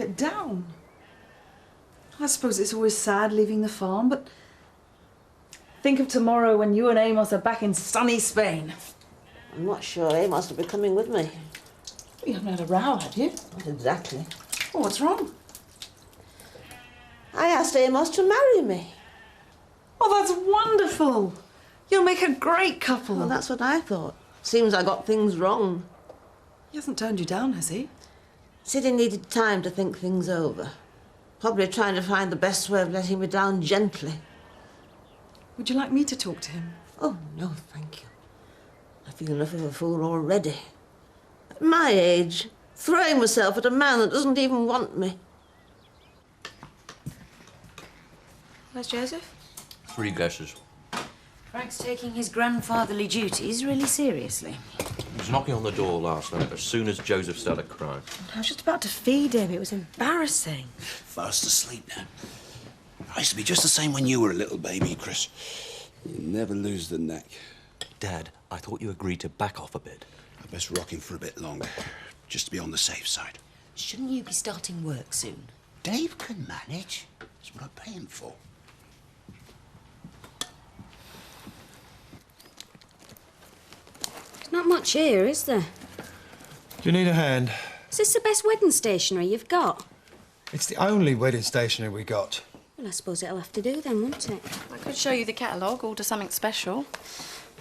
bit down. I suppose it's always sad leaving the farm, but think of tomorrow when you and Amos are back in sunny Spain. I'm not sure Amos will be coming with me. You haven't had a row, have you? Not exactly. Well, what's wrong? I asked Amos to marry me. Oh, that's wonderful. You'll make a great couple. Well, that's what I thought. Seems I got things wrong. He hasn't turned you down, has he? Said he needed time to think things over. Probably trying to find the best way of letting me down gently. Would you like me to talk to him? Oh, no, thank you. I feel enough of a fool already. At my age, throwing myself at a man that doesn't even want me. Where's Joseph? 3 guesses. Frank's taking his grandfatherly duties really seriously. He was knocking on the door last night as soon as Joseph started crying. I was just about to feed him. It was embarrassing. Fast asleep now. I used to be just the same when you were a little baby, Chris. You never lose the neck. Dad, I thought you agreed to back off a bit. I best rock him for a bit longer, just to be on the safe side. Shouldn't you be starting work soon? Dave can manage. That's what I pay him for. There's not much here, is there? Do you need a hand? Is this the best wedding stationery you've got? It's the only wedding stationery we got. Well, I suppose it'll have to do then, won't it? I could show you the catalogue, order something special.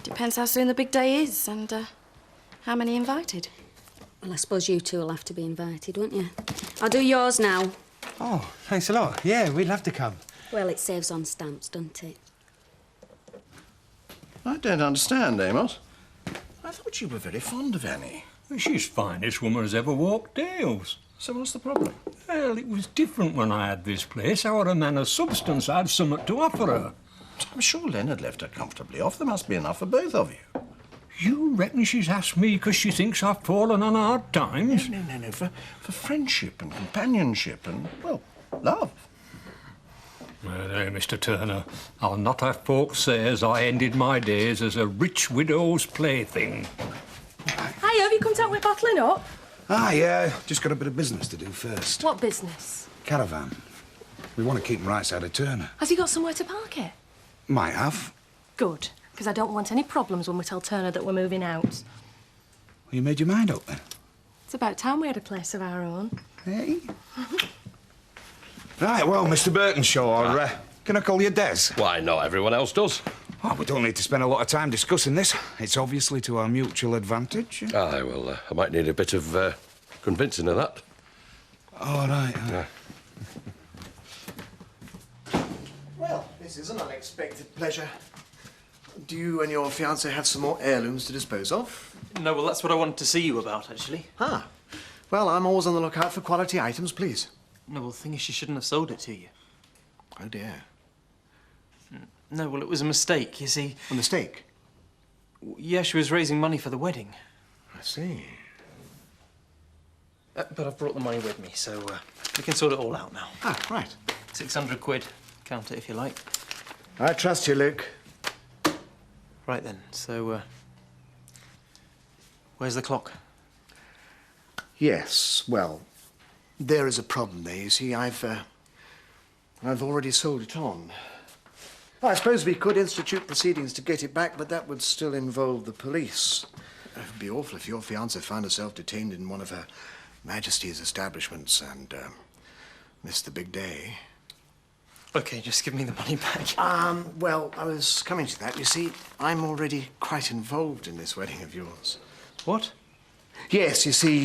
Depends how soon the big day is and how many invited. Well, I suppose you two will have to be invited, won't you? I'll do yours now. Oh, thanks a lot. Yeah, we'd love to come. Well, it saves on stamps, doesn't it? I don't understand, Amos. I thought you were very fond of Annie. Well, she's the finest woman as ever walked Dales. So what's the problem? Well, it was different when I had this place. I were a man of substance. I had something to offer her. I'm sure Leonard left her comfortably off. There must be enough for both of you. You reckon she's asked me because she thinks I've fallen on hard times? No. For friendship and companionship and, well, love. Well, there, Mr. Turner, I'll not have folks say as I ended my days as a rich widow's plaything. Hi, have you come down with bottling up? Ah, yeah. Just got a bit of business to do first. What business? Caravan. We want to keep him right side of Turner. Has he got somewhere to park it? Might have. Good, because I don't want any problems when we tell Turner that we're moving out. Well, you made your mind up then? It's about time we had a place of our own. Hey? Right, well, Mr. Birkinshaw, can I call you Des? Why, not everyone else does. Oh, we don't need to spend a lot of time discussing this. It's obviously to our mutual advantage. Aye, well, I might need a bit of convincing of that. All right. Yeah. Well, this is an unexpected pleasure. Do you and your fiancée have some more heirlooms to dispose of? No, well, that's what I wanted to see you about, actually. Ah. Well, I'm always on the lookout for quality items, please. No, well, the thing is, she shouldn't have sold it to you. Oh, dear. No, well, it was a mistake, you see. A mistake? Yeah, she was raising money for the wedding. I see. But I've brought the money with me, so we can sort it all out now. Ah, right. 600 quid. Count it if you like. I trust you, Luke. Right then, so, where's the clock? Yes, well, there is a problem there, you see. I've already sold it on. I suppose we could institute proceedings to get it back, but that would still involve the police. It would be awful if your fiancée found herself detained in one of Her Majesty's establishments and missed the big day. OK, just give me the money back. Well, I was coming to that. You see, I'm already quite involved in this wedding of yours. What? Yes, you see,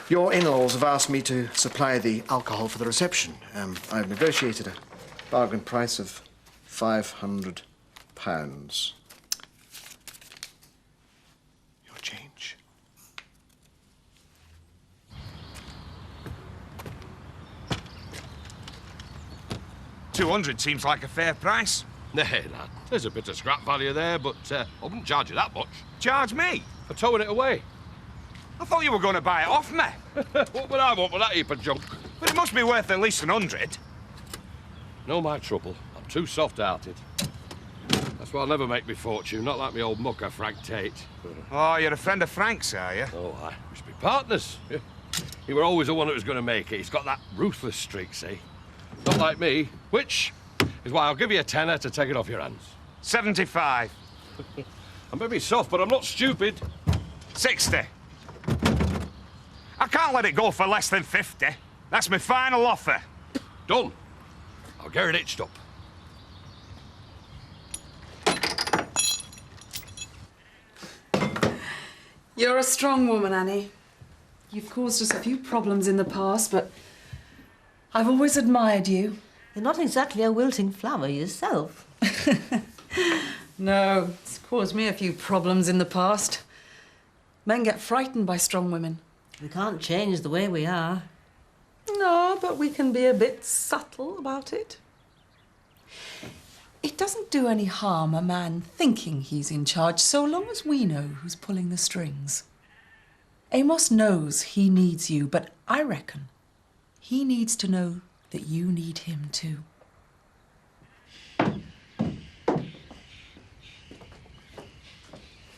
your in-laws have asked me to supply the alcohol for the reception. I've negotiated a bargain price of £500. Your change. £200 seems like a fair price. Nay, lad, there's a bit of scrap value there, but I wouldn't charge you that much. Charge me? For towing it away. I thought you were going to buy it off me. What would I want with that heap of junk? But it must be worth at least 100. No, my trouble. I'm too soft-hearted. That's why I'll never make me fortune, not like me old mucker Frank Tate. Oh, you're a friend of Frank's, are you? Oh, aye. We should be partners. He were always the one that was going to make it. He's got that ruthless streak, see? Not like me, which is why I'll give you a tenner to take it off your hands. 75. I may be soft, but I'm not stupid. 60. I can't let it go for less than 50. That's my final offer. Done. I'll get it itched up. You're a strong woman, Annie. You've caused us a few problems in the past, but I've always admired you. You're not exactly a wilting flower yourself. No, it's caused me a few problems in the past. Men get frightened by strong women. We can't change the way we are. No, but we can be a bit subtle about it. It doesn't do any harm a man thinking he's in charge, so long as we know who's pulling the strings. Amos knows he needs you, but I reckon he needs to know that you need him too.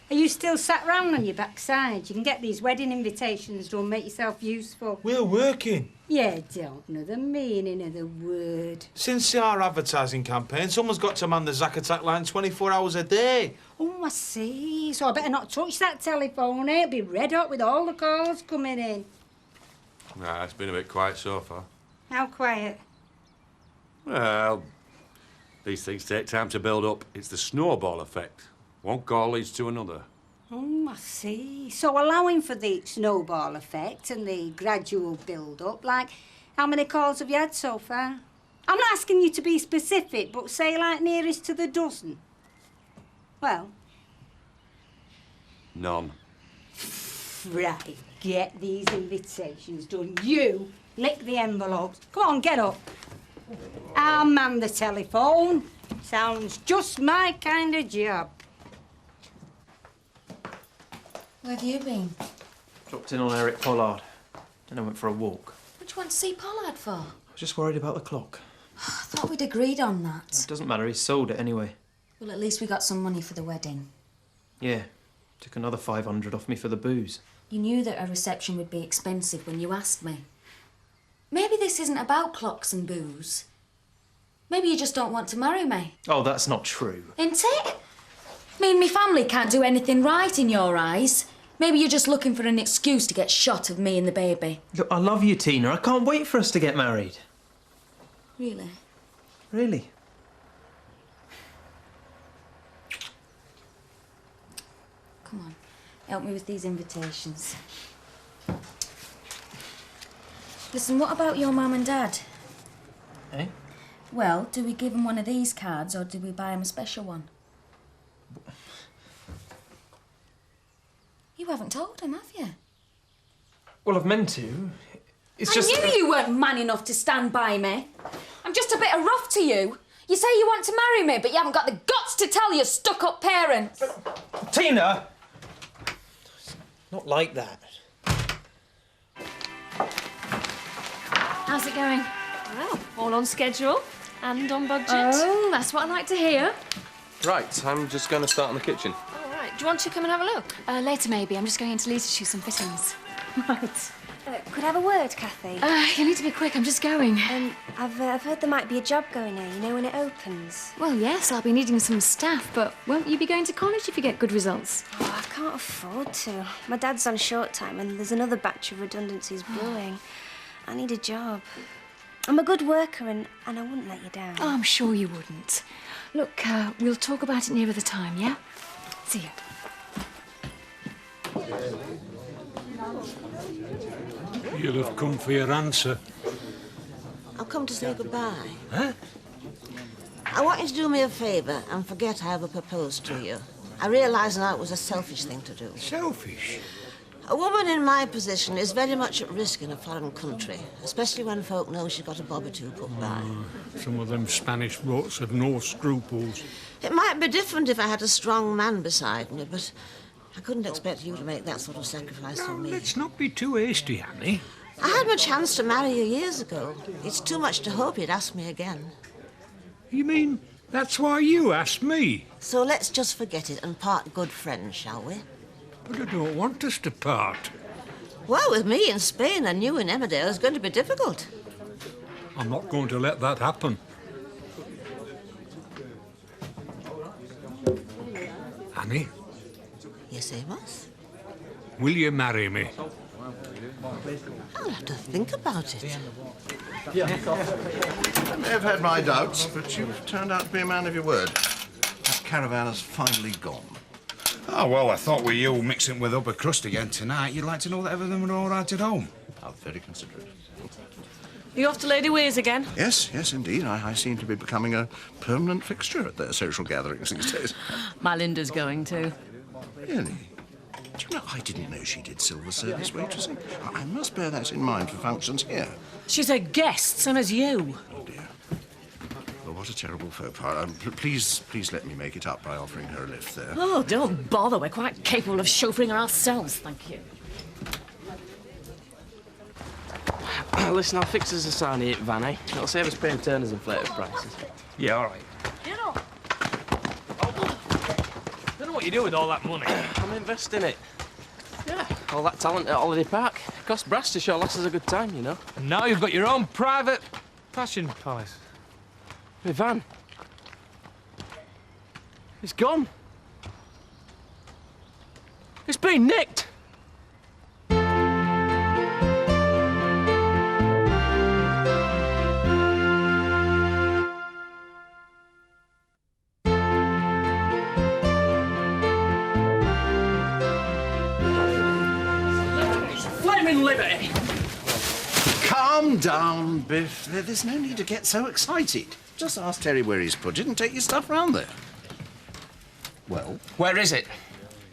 Are you still sat round on your backside? You can get these wedding invitations done, make yourself useful. We're working. You don't know the meaning of the word. Since our advertising campaign, someone's got to man the Zack Attack line 24 hours a day. Oh, I see. So I better not touch that telephone, eh? It'll be red hot with all the calls coming in. Nah, it's been a bit quiet so far. How quiet? Well, these things take time to build up. It's the snowball effect. One call leads to another. Oh, I see. So allowing for the snowball effect and the gradual build-up, like, how many calls have you had so far? I'm not asking you to be specific, but say, like, nearest to the dozen. Well? None. Right, get these invitations done. You lick the envelopes. Come on, get up. I'll man the telephone. Sounds just my kind of job. Where have you been? Dropped in on Eric Pollard. Then I went for a walk. What do you want to see Pollard for? I was just worried about the clock. I thought we'd agreed on that. It doesn't matter, he's sold it anyway. Well, at least we got some money for the wedding. Yeah, took another 500 off me for the booze. You knew that a reception would be expensive when you asked me. Maybe this isn't about clocks and booze. Maybe you just don't want to marry me. Oh, that's not true. Ain't it? Me and me family can't do anything right in your eyes. Maybe you're just looking for an excuse to get shot of me and the baby. Look, I love you, Tina. I can't wait for us to get married. Really? Really? Come on, help me with these invitations. Listen, what about your mum and dad? Eh? Well, do we give them one of these cards or do we buy them a special one? You haven't told him, have you? Well, I've meant to. It's I just... knew you weren't man enough to stand by me. I'm just a bit of rough to you. You say you want to marry me, but you haven't got the guts to tell your stuck-up parents. Tina! Not like that. How's it going? Well, all on schedule and on budget. Oh, that's what I like to hear. Right, I'm just going to start in the kitchen. All right, do you want to come and have a look? Later, maybe. I'm just going into Lee's to choose some fittings. Right. Could I have a word, Kathy? You need to be quick. I'm just going. I've heard there might be a job going there, you know, when it opens. Well, yes, I'll be needing some staff, but won't you be going to college if you get good results? Oh, I can't afford to. My dad's on short time and there's another batch of redundancies brewing. I need a job. I'm a good worker and I wouldn't let you down. Oh, I'm sure you wouldn't. Look, we'll talk about it nearer the time, yeah? See you. You'll have come for your answer. I've come to say goodbye. Huh? I want you to do me a favour and forget I ever proposed to you. I realise now it was a selfish thing to do. Selfish? A woman in my position is very much at risk in a foreign country, especially when folk know she's got a bob or two put by. Some of them Spanish rots have no scruples. It might be different if I had a strong man beside me, but I couldn't expect you to make that sort of sacrifice for me. Let's not be too hasty, Annie. I had my chance to marry you years ago. It's too much to hope you'd ask me again. You mean that's why you asked me? So let's just forget it and part good friends, shall we? But I don't want us to part. Well, with me in Spain and you in Emmerdale, it's going to be difficult. I'm not going to let that happen. Annie, Yes, Amos? will you marry me? I'll have to think about it. I may have had my doubts, but you've turned out to be a man of your word. That caravan has finally gone. Oh, well, I thought with you mixing with upper crust again tonight, you'd like to know that everything were all right at home. How very considerate. You off to Lady Weir's again? Yes, yes, indeed. I seem to be becoming a permanent fixture at their social gatherings these days. My Linda's going too. Really? Do you know, I didn't know she did silver service waitressing. I must bear that in mind for functions here. She's a guest, same as you. Oh, dear. Well, what a terrible faux pas. Please let me make it up by offering her a lift there. Oh, don't bother. We're quite capable of chauffeuring her ourselves, thank you. Listen, I'll fix us a sarnie at Vanny. It'll save us paying Turner's inflated prices. Yeah, all right. Don't know what you do with all that money. I'm investing it. Yeah, all that talent at Holiday Park. It costs brass to show lasses a good time, you know. And now you've got your own private fashion palace. My van. It's gone. It's been nicked. Flaming liberty! Calm down, Biff. There's no need to get so excited. Just ask Terry where he's put it and take your stuff round there. Well? Where is it?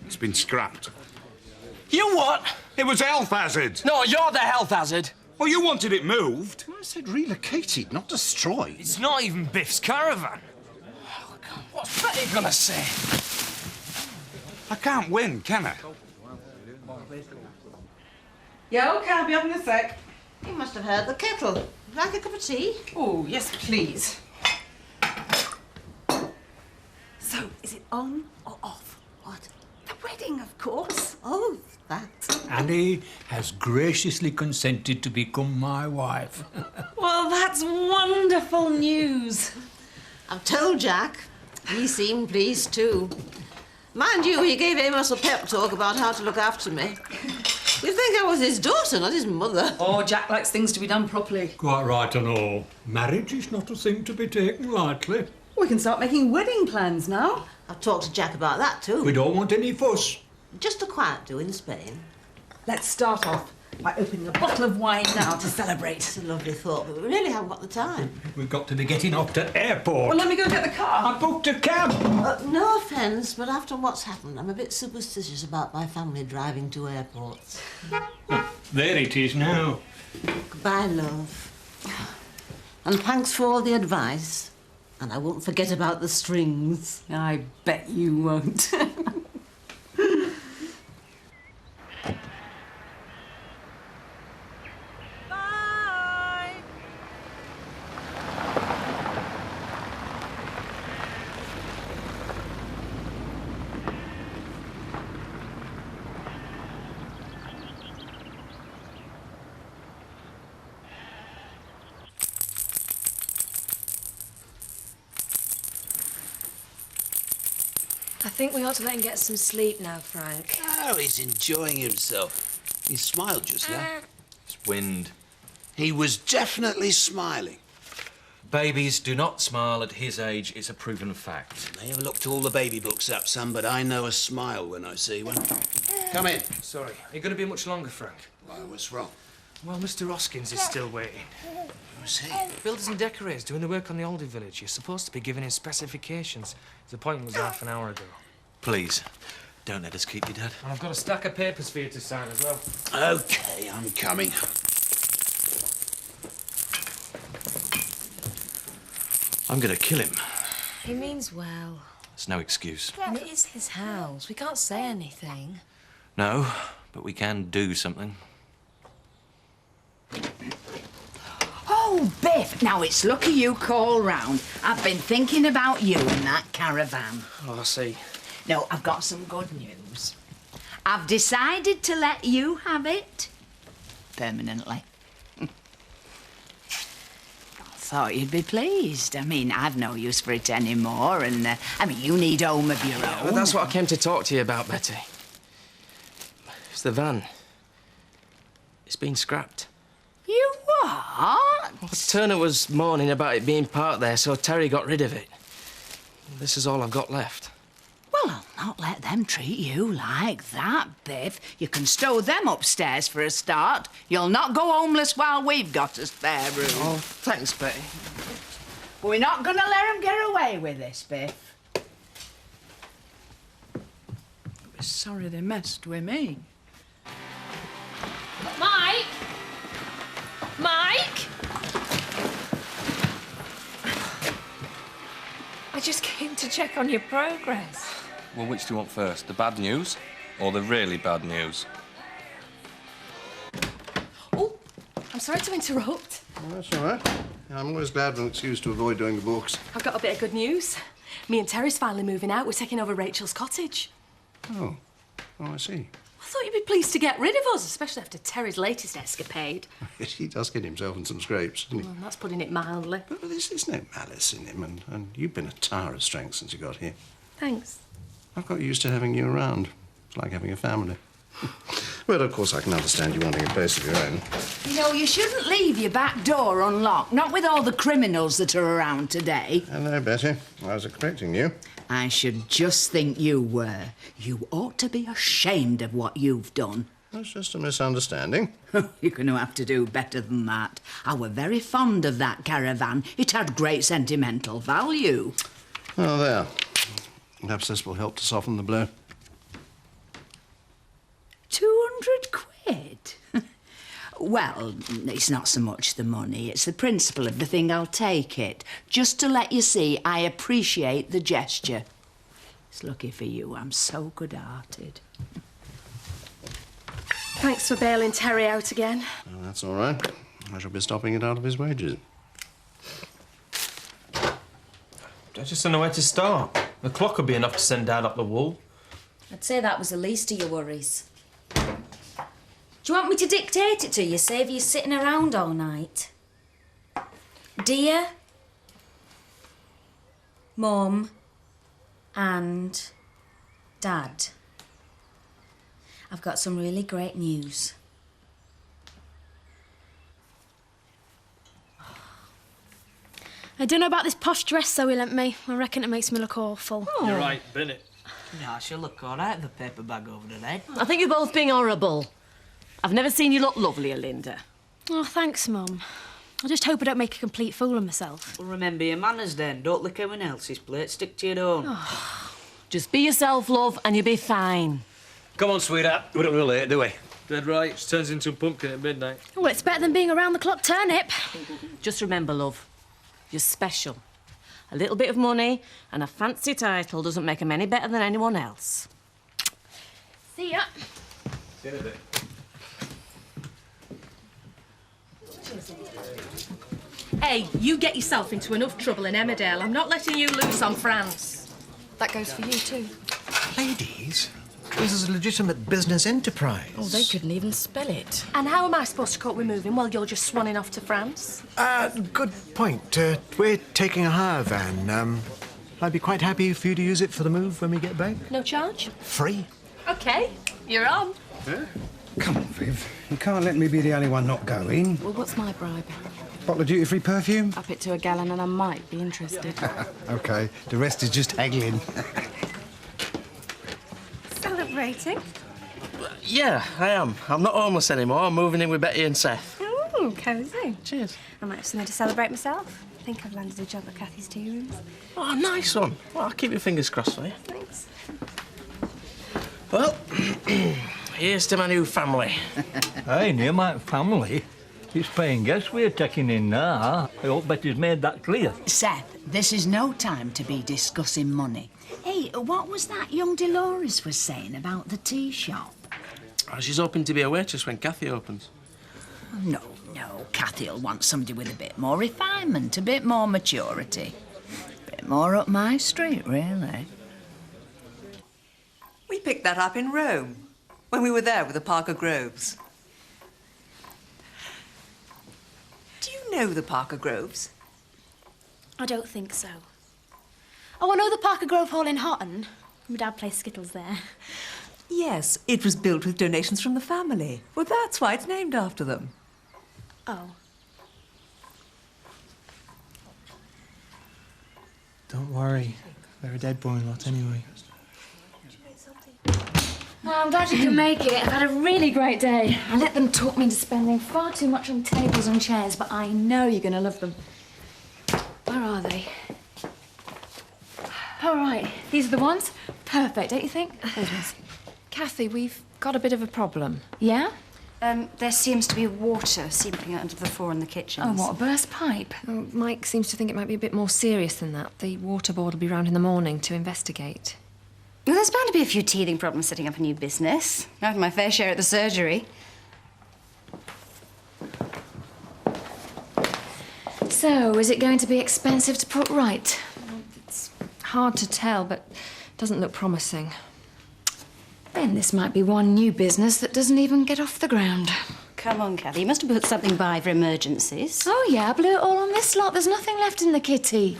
It's been scrapped. You what? It was a health hazard. No, you're the health hazard. Well, you wanted it moved. I said relocated, not destroyed. It's not even Biff's caravan. What's Betty gonna say? I can't win, can I? Yeah, OK, I'll be up in a sec. You must have heard the kettle. Would you like a cup of tea? Oh, yes, please. So, is it on or off? What? The wedding, of course. Oh, that. Annie has graciously consented to become my wife. Well, that's wonderful news. I've told Jack. He seemed pleased too. Mind you, he gave Amos a pep talk about how to look after me. You'd think I was his daughter, not his mother. Oh, Jack likes things to be done properly. Quite right and all. Marriage is not a thing to be taken lightly. We can start making wedding plans now. I've talked to Jack about that too. We don't want any fuss. Just a quiet do in Spain. Let's start off by opening a bottle of wine now to celebrate. It's a lovely thought, but we really haven't got the time. We've got to be getting off to airport. Well, let me go get the car. I booked a cab. No offence, but after what's happened, I'm a bit superstitious about my family driving to airports. There it is now. Goodbye, love. And thanks for all the advice. And I won't forget about the strings. I bet you won't. I think we ought to let him get some sleep now, Frank. Oh, he's enjoying himself. He smiled just now. It's wind. He was definitely smiling. Babies do not smile at his age. It's a proven fact. I have looked all the baby books up, son, but I know a smile when I see one. Come in. Sorry, are you going to be much longer, Frank? Why, what's wrong? Well, Mr. Hoskins is still waiting. Who's he? Builders and decorators doing the work on the Aldi village. You're supposed to be giving him specifications. His appointment was half an hour ago. Please, don't let us keep you, Dad. And I've got a stack of papers for you to sign as well. OK, I'm coming. I'm going to kill him. He means well. It's no excuse. And it is his house. We can't say anything. No, but we can do something. Oh, Biff, now it's lucky you called round. I've been thinking about you and that caravan. Oh, I see. No, I've got some good news. I've decided to let you have it. permanently. I thought you'd be pleased. I mean, I've no use for it anymore, and, I mean, you need a home of your own. Well, that's what I came to talk to you about, Betty. It's the van. It's been scrapped. You what? Well, Turner was moaning about it being parked there, so Terry got rid of it. This is all I've got left. Well, I'll not let them treat you like that, Biff. You can stow them upstairs for a start. You'll not go homeless while we've got a spare room. Oh, thanks, Betty. We're not going to let them get away with this, Biff. We're sorry they messed with me. Mike! Mike! I just came to check on your progress. Well, which do you want first? The bad news or the really bad news? Oh, I'm sorry to interrupt. Well, that's all right. I'm always glad of an excuse to avoid doing the books. I've got a bit of good news. Me and Terry's finally moving out. We're taking over Rachel's cottage. Oh. Oh, I see. I thought you'd be pleased to get rid of us, especially after Terry's latest escapade. Yes, he does get himself in some scrapes, doesn't he? Well, that's putting it mildly. But there's no malice in him, and you've been a tower of strength since you got here. Thanks. I've got used to having you around. It's like having a family. Well, of course, I can understand you wanting a place of your own. You know, you shouldn't leave your back door unlocked, not with all the criminals that are around today. Hello, Betty. I was expecting you. I should just think you were. You ought to be ashamed of what you've done. That's just a misunderstanding. You're going to have to do better than that. I were very fond of that caravan. It had great sentimental value. Oh, there. Perhaps this will help to soften the blow. 200 quid? Well, it's not so much the money, it's the principle of the thing. I'll take it. Just to let you see I appreciate the gesture. It's lucky for you, I'm so good-hearted. Thanks for bailing Terry out again. Oh, that's all right. I shall be stopping it out of his wages. I just don't know where to start. The clock would be enough to send Dad up the wall. I'd say that was the least of your worries. Do you want me to dictate it to you, save you sitting around all night? Dear Mum and Dad, I've got some really great news. I don't know about this posh dress Zoe lent me. I reckon it makes me look awful. Oh. You're right, Bennett. No, she'll look all right with a paper bag over the head. I think you're both being horrible. I've never seen you look lovelier, Linda. Oh, thanks, Mum. I just hope I don't make a complete fool of myself. Well, remember your manners then. Don't lick anyone else's plate. Stick to your own. Just be yourself, love, and you'll be fine. Come on, sweetheart. We don't relate, do we? Dead right. She turns into a pumpkin at midnight. Well, it's better than being around the clock turnip. Just remember, love, you're special. A little bit of money and a fancy title doesn't make them any better than anyone else. See ya. See you in a bit. Hey, you get yourself into enough trouble in Emmerdale. I'm not letting you loose on France. That goes for you, too. Ladies, this is a legitimate business enterprise. Oh, they couldn't even spell it. And how am I supposed to cope with moving while you're just swanning off to France? Good point. We're taking a hire van. I'd be quite happy for you to use it for the move when we get back. No charge? Free. OK, you're on. Yeah? Come on, Viv. You can't let me be the only one not going. Well, what's my bribe? Bottle of duty-free perfume? Up it to a gallon and I might be interested. OK, the rest is just haggling. Celebrating? Yeah, I am. I'm not homeless anymore. I'm moving in with Betty and Seth. Ooh, cosy. Cheers. I might have something to celebrate myself. I think I've landed a job at Kathy's tea rooms. Oh, nice one. Well, I'll keep your fingers crossed for you. Thanks. Well, here's to my new family. Hey, near my family. It's paying guests we're taking in now. I hope Betty's made that clear. Seth, this is no time to be discussing money. Hey, what was that young Dolores was saying about the tea shop? Oh, she's hoping to be a waitress when Kathy opens. No, Kathy'll want somebody with a bit more refinement, a bit more maturity. A bit more up my street, really. We picked that up in Rome, when we were there with the Parker Groves. know the Parker Groves? I don't think so. Oh, I know the Parker Grove Hall in Houghton. My dad plays skittles there. Yes, it was built with donations from the family. Well, that's why it's named after them. Oh. Don't worry. They're a dead boring lot anyway. Well, I'm glad you can make it. I've had a really great day. I let them talk me into spending far too much on tables and chairs, but I know you're going to love them. Where are they? All right, these are the ones. Perfect, don't you think? Those ones. Kathy, we've got a bit of a problem. Yeah? There seems to be water seeping out into the floor in the kitchen. Oh, what, a burst pipe? Oh, Mike seems to think it might be a bit more serious than that. The water board will be round in the morning to investigate. Well, there's bound to be a few teething problems setting up a new business. I had my fair share at the surgery. So, is it going to be expensive to put right? It's hard to tell, but it doesn't look promising. Then this might be one new business that doesn't even get off the ground. Come on, Kathy, you must have put something by for emergencies. Oh, yeah, I blew it all on this lot. There's nothing left in the kitty.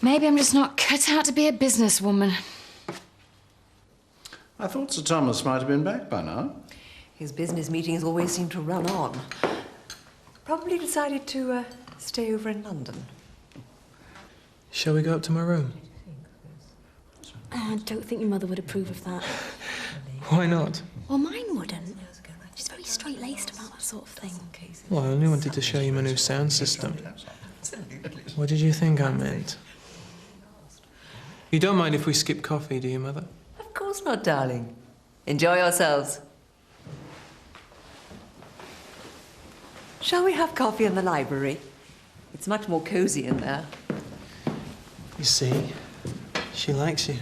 Maybe I'm just not cut out to be a businesswoman. I thought Sir Thomas might have been back by now. His business meetings always seem to run on. Probably decided to stay over in London. Shall we go up to my room? I don't think your mother would approve of that. Why not? Well, mine wouldn't. She's very straight-laced about that sort of thing. Well, I only wanted to show you my new sound system. What did you think I meant? You don't mind if we skip coffee, do you, Mother? Of course not, darling. Enjoy yourselves. Shall we have coffee in the library? It's much more cosy in there. You see, she likes you.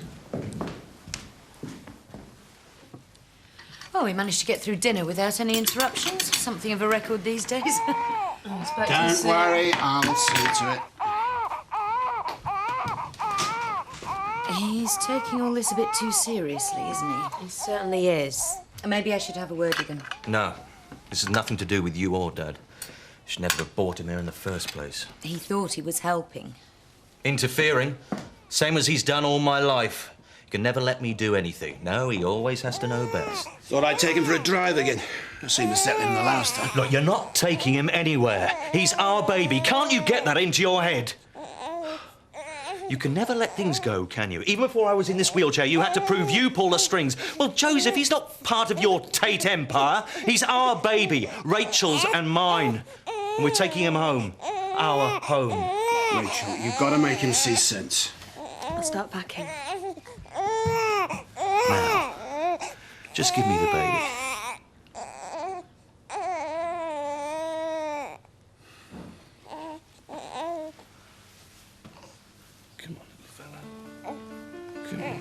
Oh, we managed to get through dinner without any interruptions. Something of a record these days. Don't worry, I'll see to it. He's taking all this a bit too seriously, isn't he? He certainly is. Maybe I should have a word with him. No, this has nothing to do with you or Dad. You should never have brought him here in the first place. He thought he was helping. Interfering, same as he's done all my life. You can never let me do anything. No, he always has to know best. Thought I'd take him for a drive again. I seemed to settle him the last time. Look, you're not taking him anywhere. He's our baby. Can't you get that into your head? You can never let things go, can you? Even before I was in this wheelchair, you had to prove you pull the strings. Well, Joseph, he's not part of your Tate empire. He's our baby, Rachel's and mine. And we're taking him home. Our home. Rachel, you've got to make him see sense. I'll start packing. Now, just give me the baby. Come on, little fella. Come on.